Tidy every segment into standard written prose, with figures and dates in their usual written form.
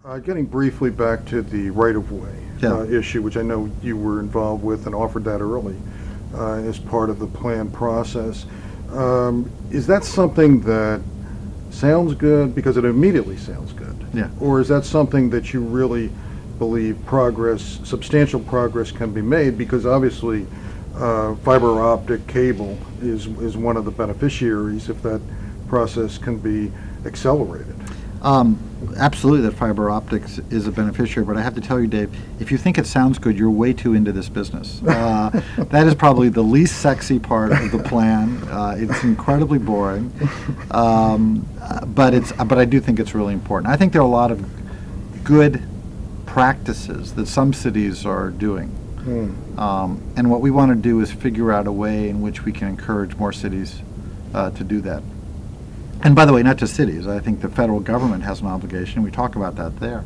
Getting briefly back to the right-of-way Yeah. issue, which I know you were involved with and offered that early as part of the plan process. Is that something that sounds good because it immediately sounds good? Yeah. Or is that something that you really believe substantial progress can be made? Because obviously fiber optic cable is one of the beneficiaries if that process can be accelerated. Absolutely, that fiber optics is a beneficiary, but I have to tell you, Dave, if you think it sounds good, you're way too into this business. That is probably the least sexy part of the plan. It's incredibly boring, but I do think it's really important. I think there are a lot of good practices that some cities are doing. And what we want to do is figure out a way in which we can encourage more cities to do that. And by the way, not just cities. I think the federal government has an obligation. We talk about that there.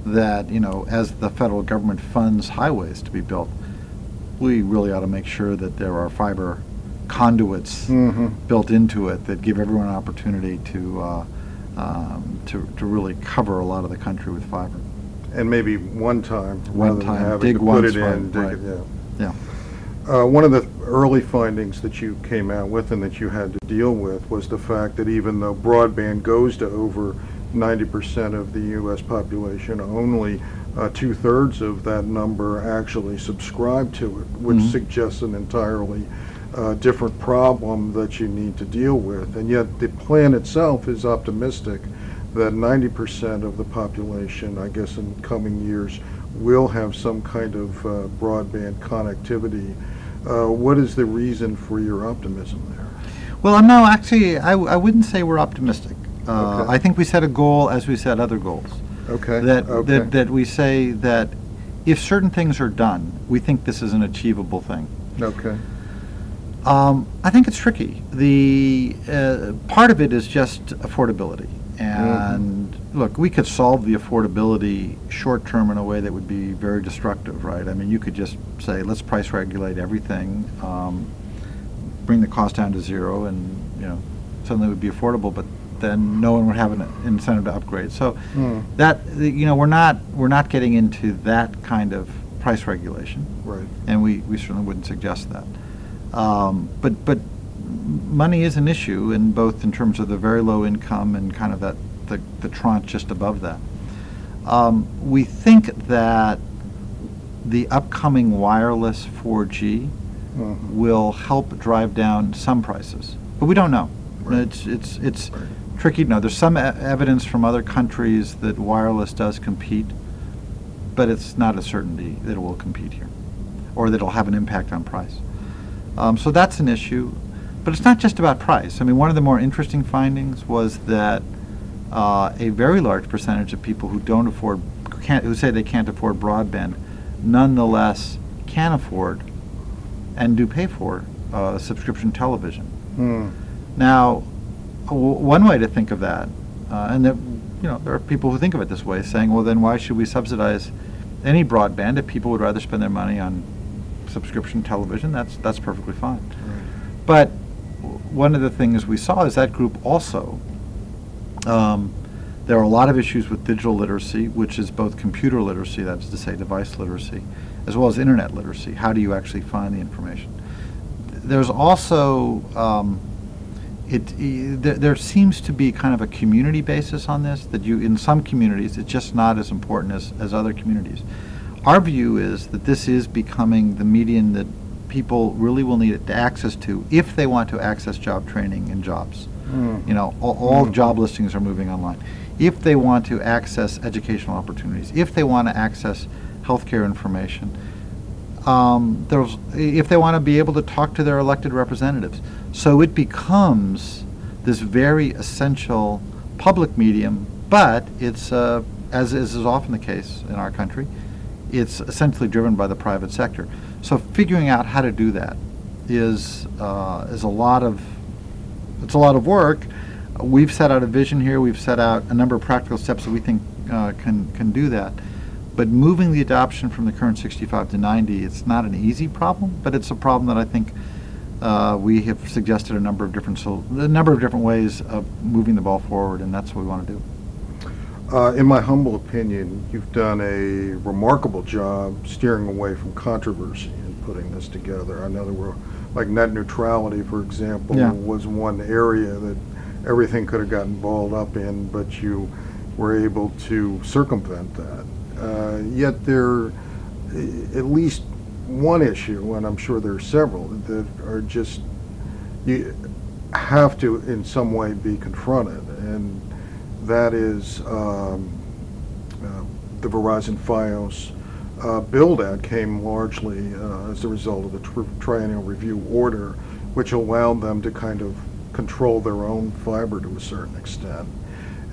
That, as the federal government funds highways to be built, we really ought to make sure that there are fiber conduits built into it that give everyone an opportunity to really cover a lot of the country with fiber. And maybe one time, One rather than time, having dig to put once, it in, dig right. it, yeah. Yeah. One of the early findings that you came out with and that you had to deal with was the fact that even though broadband goes to over 90% of the U.S. population, only 2/3 of that number actually subscribe to it, which suggests an entirely different problem that you need to deal with. And yet the plan itself is optimistic that 90% of the population, I guess in coming years, will have some kind of broadband connectivity. What is the reason for your optimism there? Well, no, actually, I wouldn't say we're optimistic. Okay. I think we set a goal as we set other goals. Okay. That we say that if certain things are done, we think this is an achievable thing. Okay. I think it's tricky. The part of it is just affordability. And look, we could solve the affordability short term in a way that would be very destructive, right? I mean, you could just say, let's price regulate everything, bring the cost down to zero, and suddenly it would be affordable. But then no one would have an incentive to upgrade. So that we're not getting into that kind of price regulation, Right. and we certainly wouldn't suggest that. But money is an issue, in terms of the very low income and kind of the tranche just above that. We think that the upcoming wireless 4G will help drive down some prices, but we don't know. Right. It's tricky to know. There's some evidence from other countries that wireless does compete, but it's not a certainty that it will compete here, or that it'll have an impact on price. So that's an issue. But it's not just about price. I mean, one of the more interesting findings was that a very large percentage of people who say they can't afford broadband, nonetheless can afford and do pay for subscription television. Now, one way to think of that, and there are people who think of it this way, saying, well, then why should we subsidize any broadband if people would rather spend their money on subscription television? That's perfectly fine. Right. But one of the things we saw is that group also, there are a lot of issues with digital literacy, which is both computer literacy, that is to say device literacy, as well as internet literacy. How do you actually find the information? There's also, there seems to be kind of a community basis on this, that in some communities it's just not as important as other communities. Our view is that this is becoming the medium that people really will need access to if they want to access job training and jobs. All job listings are moving online. If they want to access educational opportunities, if they want to access healthcare information, if they want to be able to talk to their elected representatives. So it becomes this very essential public medium, but it's, as is often the case in our country, it's essentially driven by the private sector. So figuring out how to do that is a lot of work. We've set out a vision here. We've set out a number of practical steps that we think can do that. But moving the adoption from the current 65 to 90, it's not an easy problem, but it's a problem that I think we have suggested a number of different ways of moving the ball forward, and that's what we want to do. In my humble opinion, you've done a remarkable job steering away from controversy in putting this together. I know there were, like net neutrality, for example, Yeah. was one area that everything could have gotten balled up in, but you were able to circumvent that. Yet there, at least one issue, and I'm sure there are several, that are just, you have to in some way be confronted, and that is the Verizon Fios build-out came largely as a result of the triennial review order, which allowed them to kind of control their own fiber to a certain extent.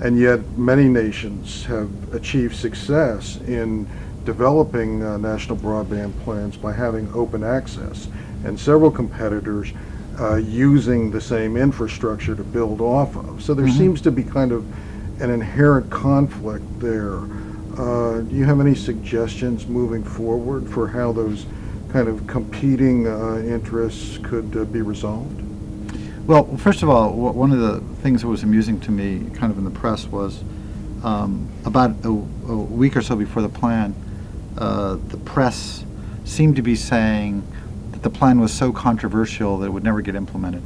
And yet many nations have achieved success in developing national broadband plans by having open access, and several competitors using the same infrastructure to build off of. So there seems to be kind of an inherent conflict there. Do you have any suggestions moving forward for how those kind of competing interests could be resolved? Well, first of all, one of the things that was amusing to me kind of in the press was about a week or so before the plan, the press seemed to be saying that the plan was so controversial that it would never get implemented,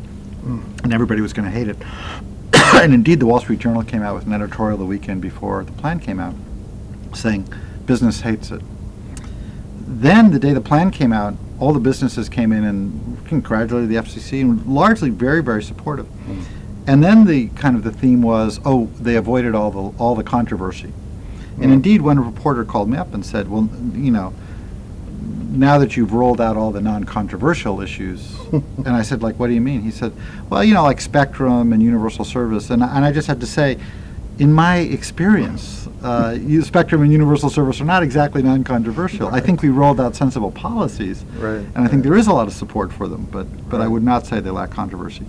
and everybody was going to hate it. And indeed, the Wall Street Journal came out with an editorial the weekend before the plan came out, saying business hates it. Then, the day the plan came out, all the businesses came in and congratulated the FCC and were largely very, very supportive. And then the theme was, oh, they avoided all the controversy. And indeed, when a reporter called me up and said, well, you know, now that you've rolled out all the non-controversial issues, and I said, like, what do you mean? He said, well, you know, like spectrum and universal service. And I just had to say, in my experience, spectrum and universal service are not exactly non-controversial. I think we rolled out sensible policies, and I think there is a lot of support for them, but I would not say they lack controversy.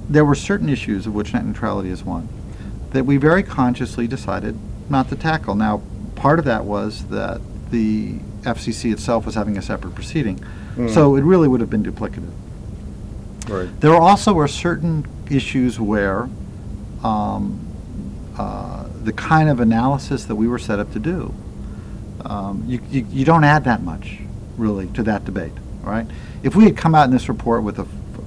There were certain issues, of which net neutrality is one, that we very consciously decided not to tackle. Now, part of that was that the FCC itself was having a separate proceeding, so it really would have been duplicative. There also were certain issues where the kind of analysis that we were set up to do, you don't add that much, really, to that debate, right? If we had come out in this report with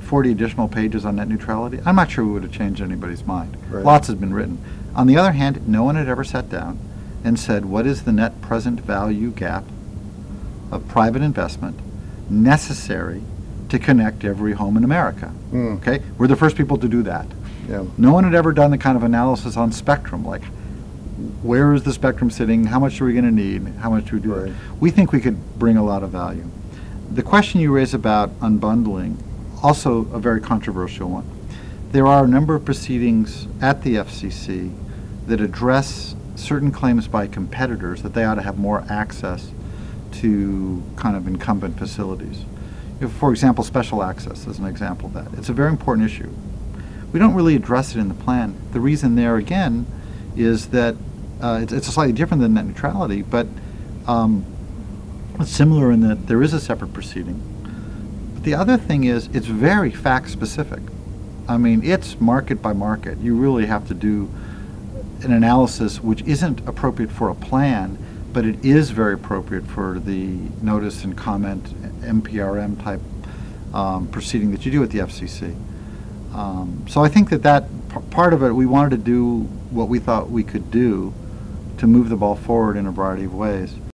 40 additional pages on net neutrality, I'm not sure we would have changed anybody's mind. Lots has been written. On the other hand, no one had ever sat down and said, what is the net present value gap of private investment necessary to connect every home in America? Okay, we're the first people to do that. No one had ever done the kind of analysis on spectrum, like where is the spectrum sitting, how much are we going to need, how much do we do it? We think we could bring a lot of value. The question you raise about unbundling, also a very controversial one. There are a number of proceedings at the FCC that address certain claims by competitors that they ought to have more access to kind of incumbent facilities. For example, special access is an example of that. It's a very important issue. We don't really address it in the plan. The reason there, again, is that it's slightly different than net neutrality, but it's similar in that there is a separate proceeding. But the other thing is it's very fact-specific. I mean, it's market by market. You really have to do an analysis which isn't appropriate for a plan, but it is very appropriate for the notice and comment, MPRM type proceeding that you do at the FCC. So I think that part of it, we wanted to do what we thought we could do to move the ball forward in a variety of ways.